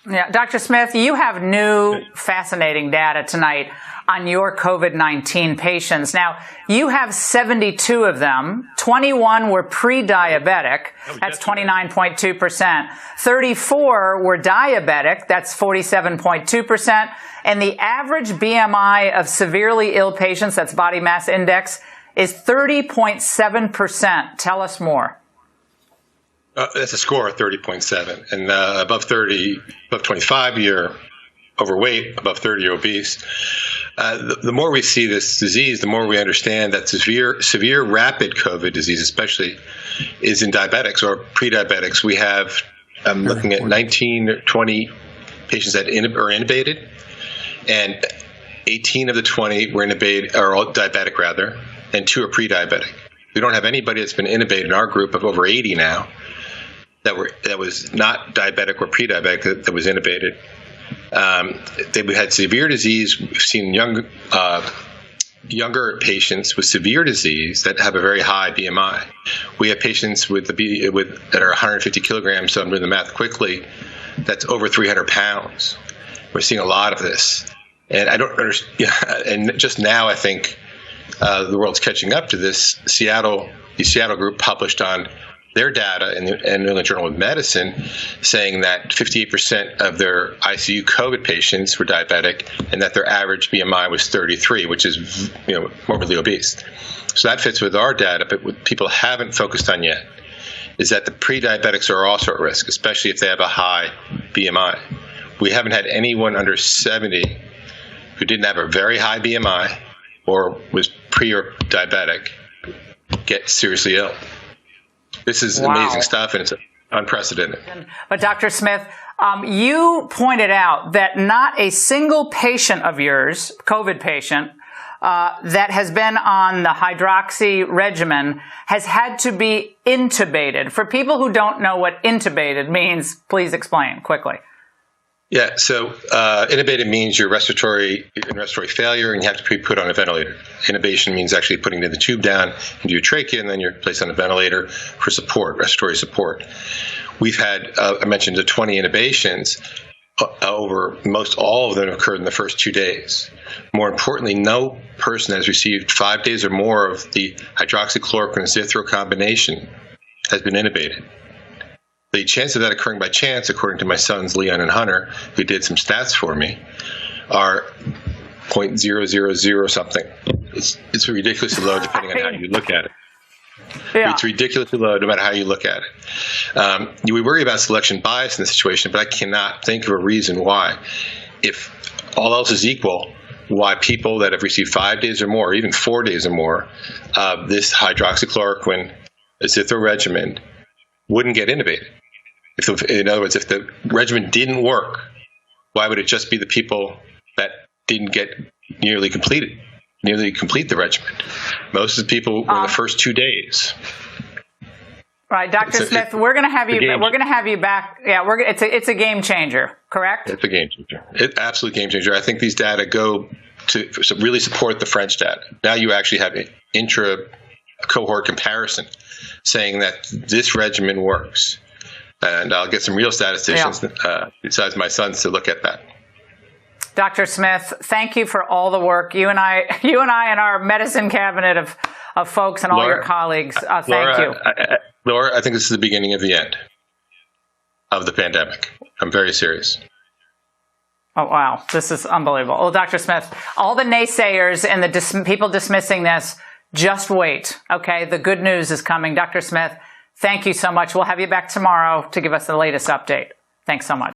Yeah, Dr. Smith, you have new fascinating data tonight on your COVID-19 patients. Now, you have 72 of them. 21 were pre-diabetic. That's 29.2%. 34 were diabetic. That's 47.2%. And the average BMI of severely ill patients, that's body mass index, is 30.7%. Tell us more. That's a score of 30.7, and above 30, above 25, you're overweight. Above 30, you're obese. The more we see this disease, the more we understand that severe rapid COVID disease, especially, is in diabetics or pre-diabetics. We have, I'm looking at 19 or 20 patients that are intubated, and 18 of the 20 were intubated, or all diabetic rather, and 2 are pre-diabetic. We don't have anybody that's been intubated in our group of over 80 now that was not diabetic or pre-diabetic that was intubated. They had severe disease. We've seen younger patients with severe disease that have a very high BMI. We have patients that are 150 kilograms, so I'm doing the math quickly, that's over 300 pounds. We're seeing a lot of this. And I don't understand, and just now I think the world's catching up to this. The Seattle group published on their data in the New England Journal of Medicine, saying that 58% of their ICU COVID patients were diabetic, and that their average BMI was 33, which is morbidly obese. So that fits with our data, but what people haven't focused on yet is that the pre-diabetics are also at risk, especially if they have a high BMI. We haven't had anyone under 70 who didn't have a very high BMI or was pre or diabetic get seriously ill. This is amazing stuff, and it's unprecedented. But Dr. Smith, you pointed out that not a single patient of yours, COVID patient, that has been on the hydroxy regimen has had to be intubated. For people who don't know what intubated means, please explain quickly. Yeah, so intubated means you're in respiratory failure and you have to be put on a ventilator. Intubation means actually putting the tube down into your trachea, and then you're placed on a ventilator for support, respiratory support. We've had, I mentioned the 20 intubations. Most all of them occurred in the first 2 days. More importantly, no person has received 5 days or more of the hydroxychloroquine Zithro combination has been intubated. The chance of that occurring by chance, according to my sons, Leon and Hunter, who did some stats for me, are 0.000 something. It's ridiculously low depending on how you look at it. Yeah. It's ridiculously low no matter how you look at it. We worry about selection bias in this situation, but I cannot think of a reason why, if all else is equal, why people that have received 5 days or more, or even 4 days or more, of this hydroxychloroquine Zithro regimen wouldn't get intubated. In other words, if the regimen didn't work, why would it just be the people that didn't get nearly complete the regimen? Most of the people were in the first 2 days. Right, Dr. Smith, we're going to have you. We're going to have you back. Yeah, it's a game changer, correct? It's a game changer. It's absolute game changer. I think these data go to really support the French data. Now you actually have an intra-cohort comparison saying that this regimen works. And I'll get some real statisticians besides my sons to look at that. Dr. Smith, thank you for all the work. You and I and our medicine cabinet of folks and all your colleagues, thank you. Laura, I think this is the beginning of the end of the pandemic. I'm very serious. Oh, wow. This is unbelievable. Well, Dr. Smith, all the naysayers and the people dismissing this, just wait, okay? The good news is coming. Dr. Smith, thank you so much. We'll have you back tomorrow to give us the latest update. Thanks so much.